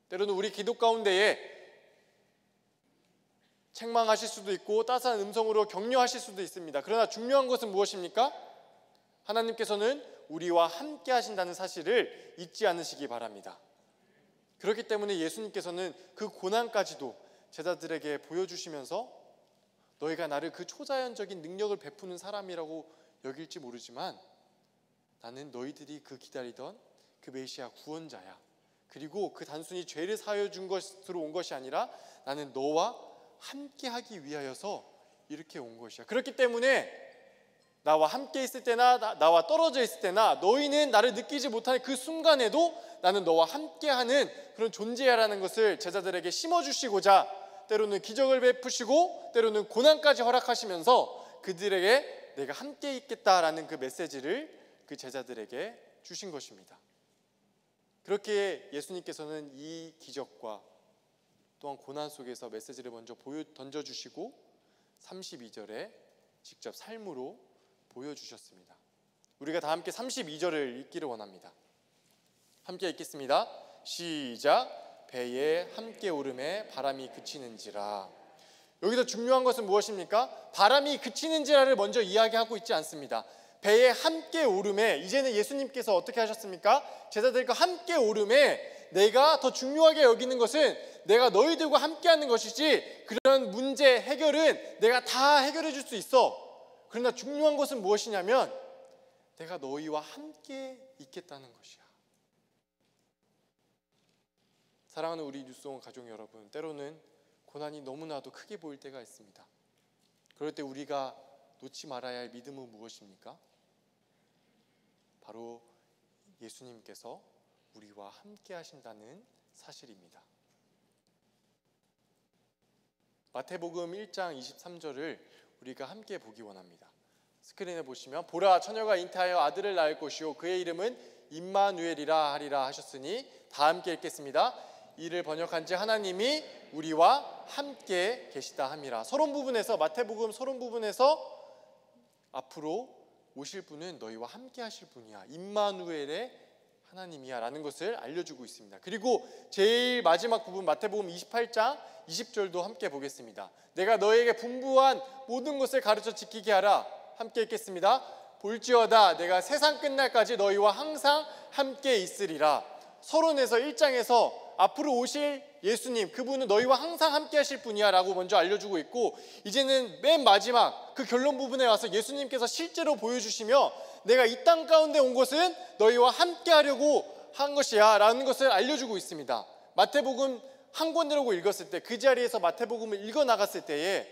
Speaker 6: 때로는 우리 기도 가운데에 책망하실 수도 있고 따스한 음성으로 격려하실 수도 있습니다. 그러나 중요한 것은 무엇입니까? 하나님께서는 우리와 함께 하신다는 사실을 잊지 않으시기 바랍니다. 그렇기 때문에 예수님께서는 그 고난까지도 제자들에게 보여주시면서 너희가 나를 그 초자연적인 능력을 베푸는 사람이라고 여길지 모르지만 나는 너희들이 그 기다리던 그 메시아 구원자야. 그리고 그 단순히 죄를 사하여 준 것으로 온 것이 아니라 나는 너와 함께 하기 위하여서 이렇게 온 것이야. 그렇기 때문에 나와 함께 있을 때나 나와 떨어져 있을 때나 너희는 나를 느끼지 못하는 그 순간에도 나는 너와 함께하는 그런 존재야라는 것을 제자들에게 심어주시고자 때로는 기적을 베푸시고 때로는 고난까지 허락하시면서 그들에게 내가 함께 있겠다라는 그 메시지를 그 제자들에게 주신 것입니다. 그렇게 예수님께서는 이 기적과 또한 고난 속에서 메시지를 먼저 던져주시고 32절에 직접 삶으로 보여주셨습니다. 우리가 다 함께 32절을 읽기를 원합니다. 함께 읽겠습니다. 시작. 배에 함께 오름에 바람이 그치는지라. 여기서 중요한 것은 무엇입니까? 바람이 그치는지라를 먼저 이야기하고 있지 않습니다. 배에 함께 오름에, 이제는 예수님께서 어떻게 하셨습니까? 제자들과 함께 오름에 내가 더 중요하게 여기는 것은 내가 너희들과 함께하는 것이지 그런 문제 해결은 내가 다 해결해 줄 수 있어. 그러나 중요한 것은 무엇이냐면 내가 너희와 함께 있겠다는 것이야. 사랑하는 우리 뉴스원 가족 여러분, 때로는 고난이 너무나도 크게 보일 때가 있습니다. 그럴 때 우리가 놓지 말아야 할 믿음은 무엇입니까? 바로 예수님께서 우리와 함께 하신다는 사실입니다. 마태복음 1장 23절을 우리가 함께 보기 원합니다. 스크린에 보시면 보라 처녀가 잉태하여 아들을 낳을 것이요 그의 이름은 임마누엘이라 하리라 하셨으니 다 함께 읽겠습니다. 이를 번역한 지 하나님이 우리와 함께 계시다 함이라. 서론 부분에서 마태복음 서론 부분에서 앞으로 오실 분은 너희와 함께 하실 분이야. 임마누엘의 하나님이야 라는 것을 알려주고 있습니다. 그리고 제일 마지막 부분 마태복음 28장 20절도 함께 보겠습니다. 내가 너에게 분부한 모든 것을 가르쳐 지키게 하라. 함께 읽겠습니다. 볼지어다 내가 세상 끝날까지 너희와 항상 함께 있으리라. 서론에서 1장에서 앞으로 오실 예수님, 그분은 너희와 항상 함께 하실 분이야 라고 먼저 알려주고 있고, 이제는 맨 마지막 그 결론 부분에 와서 예수님께서 실제로 보여주시며 내가 이 땅 가운데 온 것은 너희와 함께 하려고 한 것이야 라는 것을 알려주고 있습니다. 마태복음 한 권이라고 읽었을 때, 그 자리에서 마태복음을 읽어 나갔을 때에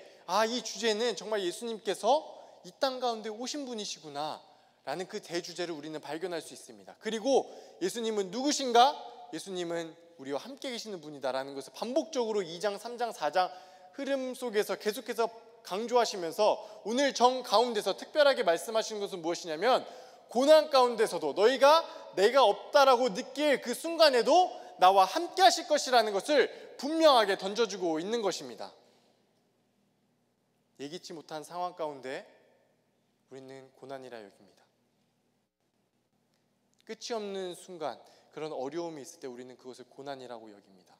Speaker 6: 이 주제는 정말 예수님께서 이 땅 가운데 오신 분이시구나 라는 그 대주제를 우리는 발견할 수 있습니다. 그리고 예수님은 누구신가? 예수님은 우리와 함께 계시는 분이다라는 것을 반복적으로 2장, 3장, 4장 흐름 속에서 계속해서 강조하시면서 오늘 정 가운데서 특별하게 말씀하시는 것은 무엇이냐면 고난 가운데서도 너희가 내가 없다라고 느낄 그 순간에도 나와 함께 하실 것이라는 것을 분명하게 던져주고 있는 것입니다. 예기치 못한 상황 가운데 우리는 고난이라 여깁니다. 끝이 없는 순간, 그런 어려움이 있을 때 우리는 그것을 고난이라고 여깁니다.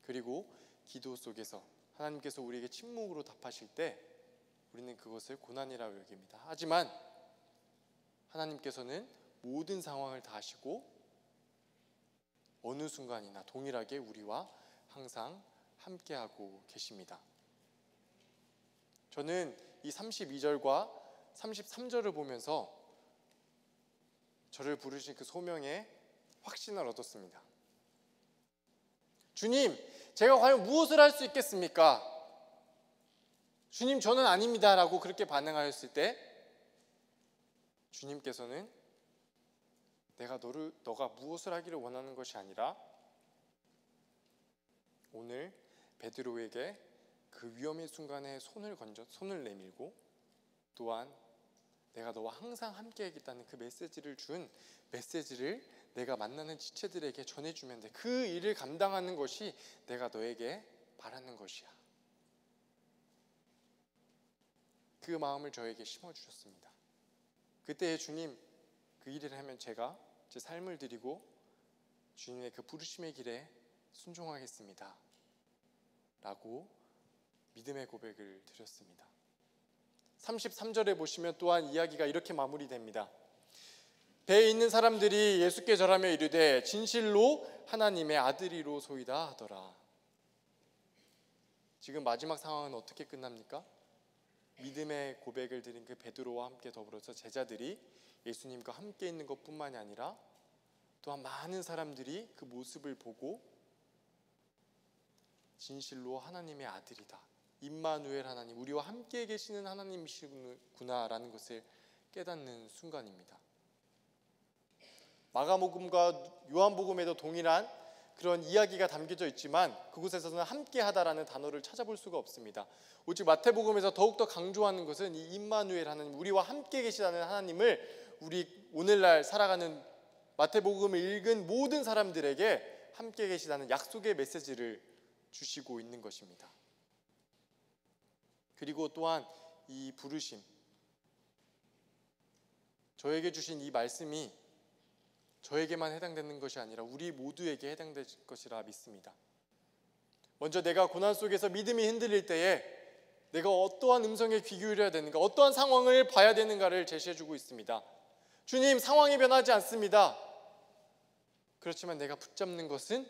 Speaker 6: 그리고 기도 속에서 하나님께서 우리에게 침묵으로 답하실 때 우리는 그것을 고난이라고 여깁니다. 하지만 하나님께서는 모든 상황을 다 아시고 어느 순간이나 동일하게 우리와 항상 함께하고 계십니다. 저는 이 32절과 33절을 보면서 저를 부르신 그 소명에 확신을 얻었습니다. 주님, 제가 과연 무엇을 할 수 있겠습니까? 주님, 저는 아닙니다 라고 그렇게 반응하였을 때 주님께서는 너가 무엇을 하기를 원하는 것이 아니라 오늘 베드로에게 그 위험의 순간에 손을 내밀고 또한 내가 너와 항상 함께 하겠다는 그 메시지를 준 메시지를 내가 만나는 지체들에게 전해주면 돼. 그 일을 감당하는 것이 내가 너에게 바라는 것이야. 그 마음을 저에게 심어주셨습니다. 그때 주님, 그 일을 하면 제가 제 삶을 드리고 주님의 그 부르심의 길에 순종하겠습니다 라고 믿음의 고백을 드렸습니다. 33절에 보시면 또한 이야기가 이렇게 마무리됩니다. 배에 있는 사람들이 예수께 절하며 이르되 진실로 하나님의 아들이로소이다 하더라. 지금 마지막 상황은 어떻게 끝납니까? 믿음의 고백을 드린 그 베드로와 함께 더불어서 제자들이 예수님과 함께 있는 것뿐만이 아니라 또한 많은 사람들이 그 모습을 보고 진실로 하나님의 아들이다, 임마누엘 하나님, 우리와 함께 계시는 하나님이시구나라는 것을 깨닫는 순간입니다. 마가복음과 요한복음에도 동일한 그런 이야기가 담겨져 있지만 그곳에서는 함께하다라는 단어를 찾아볼 수가 없습니다. 오직 마태복음에서 더욱더 강조하는 것은 이 임마누엘 하나님, 우리와 함께 계시다는 하나님을 우리 오늘날 살아가는 마태복음을 읽은 모든 사람들에게 함께 계시다는 약속의 메시지를 주시고 있는 것입니다. 그리고 또한 이 부르심, 저에게 주신 이 말씀이 저에게만 해당되는 것이 아니라 우리 모두에게 해당될 것이라 믿습니다. 먼저 내가 고난 속에서 믿음이 흔들릴 때에 내가 어떠한 음성에 귀 기울여야 되는가, 어떠한 상황을 봐야 되는가를 제시해주고 있습니다. 주님, 상황이 변하지 않습니다. 그렇지만 내가 붙잡는 것은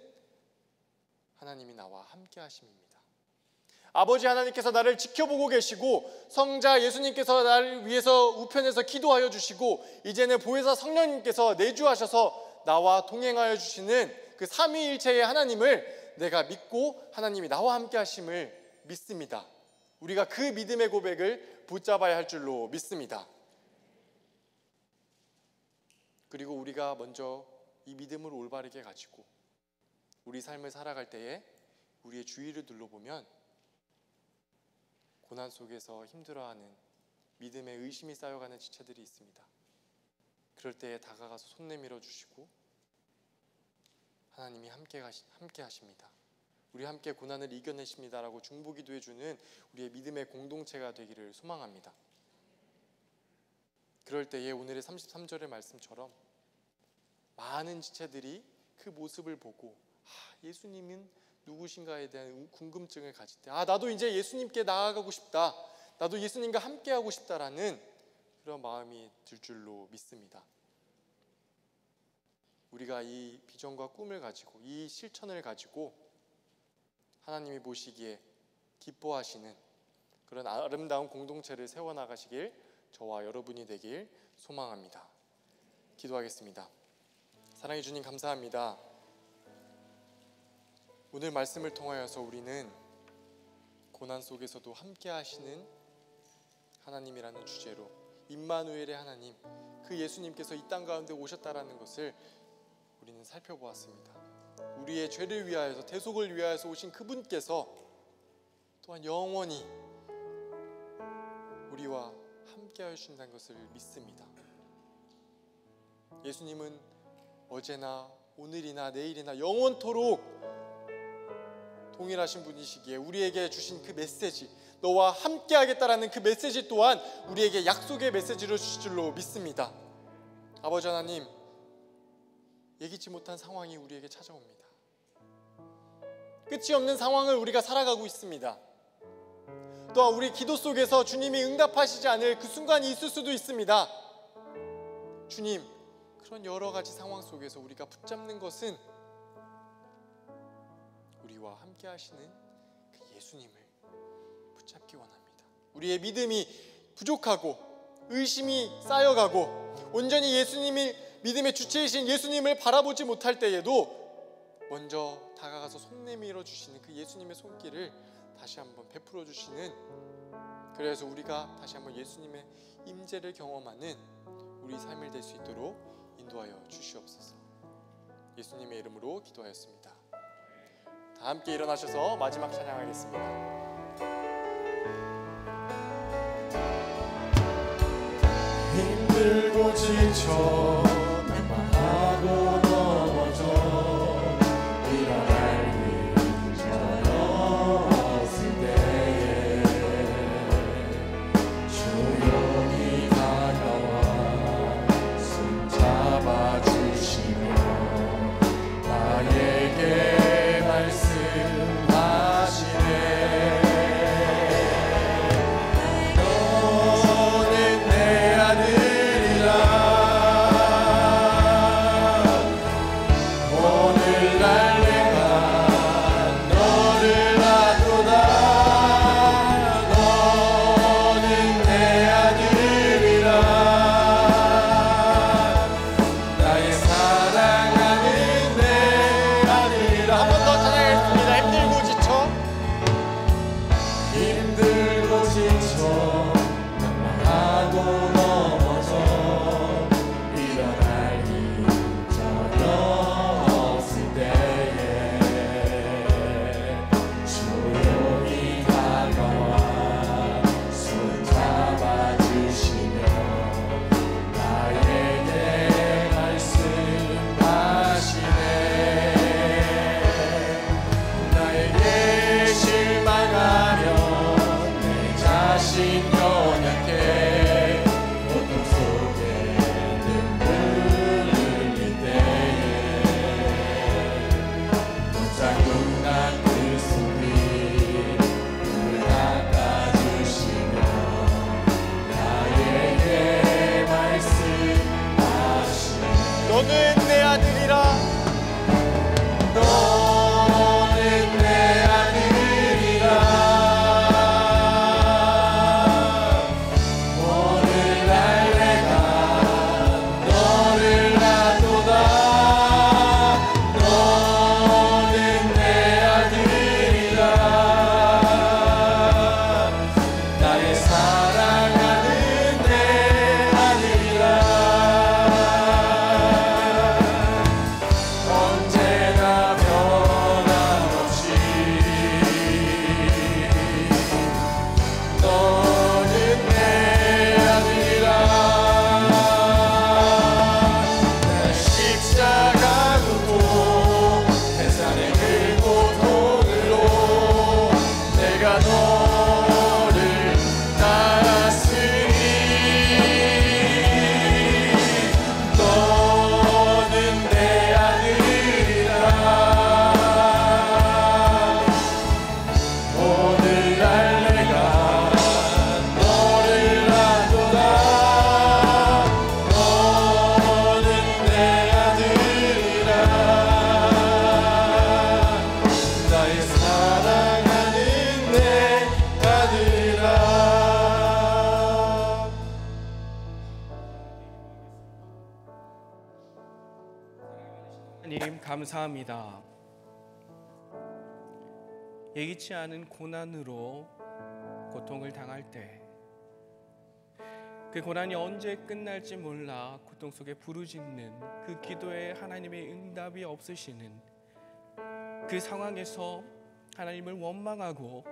Speaker 6: 하나님이 나와 함께 하심입니다. 아버지 하나님께서 나를 지켜보고 계시고 성자 예수님께서 나를 위해서 우편에서 기도하여 주시고 이제는 보혜사 성령님께서 내주하셔서 나와 동행하여 주시는 그 삼위일체의 하나님을 내가 믿고 하나님이 나와 함께 하심을 믿습니다. 우리가 그 믿음의 고백을 붙잡아야 할 줄로 믿습니다. 그리고 우리가 먼저 이 믿음을 올바르게 가지고 우리 삶을 살아갈 때에 우리의 주위를 둘러보면 고난 속에서 힘들어하는 믿음의 의심이 쌓여가는 지체들이 있습니다. 그럴 때에 다가가서 손 내밀어 주시고 하나님이 함께 하십니다. 우리 함께 고난을 이겨내십니다라고 중보기도해 주는 우리의 믿음의 공동체가 되기를 소망합니다. 그럴 때에 오늘의 33절의 말씀처럼 많은 지체들이 그 모습을 보고 예수님은 누구신가에 대한 궁금증을 가질 때 나도 이제 예수님께 나아가고 싶다, 나도 예수님과 함께하고 싶다라는 그런 마음이 들 줄로 믿습니다. 우리가 이 비전과 꿈을 가지고 이 실천을 가지고 하나님이 보시기에 기뻐하시는 그런 아름다운 공동체를 세워나가시길 저와 여러분이 되길 소망합니다. 기도하겠습니다. 사랑해 주님, 감사합니다. 오늘 말씀을 통하여서 우리는 고난 속에서도 함께 하시는 하나님이라는 주제로 임마누엘의 하나님, 그 예수님께서 이 땅 가운데 오셨다라는 것을 우리는 살펴보았습니다. 우리의 죄를 위하여서, 대속을 위하여서 오신 그분께서 또한 영원히 우리와 함께 하신다는 것을 믿습니다. 예수님은 어제나 오늘이나 내일이나 영원토록 동일하신 분이시기에 우리에게 주신 그 메시지, 너와 함께 하겠다라는 그 메시지 또한 우리에게 약속의 메시지로 주실 줄로 믿습니다. 아버지 하나님, 예기치 못한 상황이 우리에게 찾아옵니다. 끝이 없는 상황을 우리가 살아가고 있습니다. 또한 우리 기도 속에서 주님이 응답하시지 않을 그 순간이 있을 수도 있습니다. 주님, 그런 여러 가지 상황 속에서 우리가 붙잡는 것은 우리와 함께 하시는 그 예수님을 붙잡기 원합니다. 우리의 믿음이 부족하고 의심이 쌓여가고 온전히 예수님이 믿음의 주체이신 예수님을 바라보지 못할 때에도 먼저 다가가서 손 내밀어 주시는 그 예수님의 손길을 다시 한번 베풀어 주시는, 그래서 우리가 다시 한번 예수님의 임재를 경험하는 우리 삶을 될 수 있도록 인도하여 주시옵소서. 예수님의 이름으로 기도하였습니다. 다 함께 일어나셔서 마지막 찬양하겠습니다.
Speaker 1: 힘들고 지쳐 낙망하고 넘어져 일어날 힘저었을 때에 조용히 다가와 손 잡아주시며 나에게 말씀하시네. 너는 내 아들이라
Speaker 5: 감사합니다. 예기치 않은 고난으로 고통을 당할 때, 그 고난이 언제 끝날지 몰라 고통 속에 부르짖는 그 기도에 하나님의 응답이 없으시는 그 상황에서 하나님을 원망하고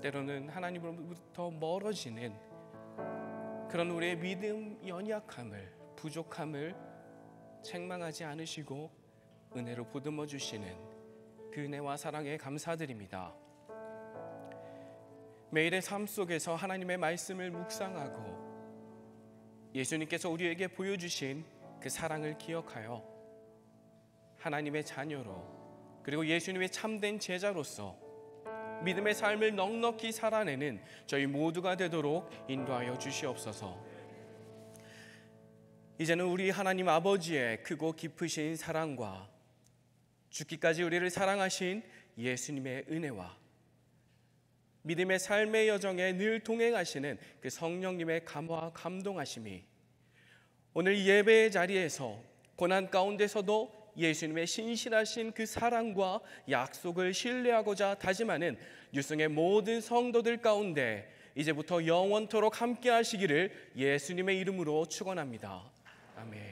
Speaker 5: 때로는 하나님으로부터 멀어지는 그런 우리의 믿음 연약함을, 부족함을 책망하지 않으시고 은혜로 보듬어 주시는 그 은혜와 사랑에 감사드립니다. 매일의 삶 속에서 하나님의 말씀을 묵상하고 예수님께서 우리에게 보여주신 그 사랑을 기억하여 하나님의 자녀로, 그리고 예수님의 참된 제자로서 믿음의 삶을 넉넉히 살아내는 저희 모두가 되도록 인도하여 주시옵소서. 이제는 우리 하나님 아버지의 크고 깊으신 사랑과 죽기까지 우리를 사랑하신 예수님의 은혜와 믿음의 삶의 여정에 늘 동행하시는 그 성령님의 감화 감동하심이 오늘 예배의 자리에서 고난 가운데서도 예수님의 신실하신 그 사랑과 약속을 신뢰하고자 다짐하는 유승의 모든 성도들 가운데 이제부터 영원토록 함께 하시기를 예수님의 이름으로 축원합니다. 아멘.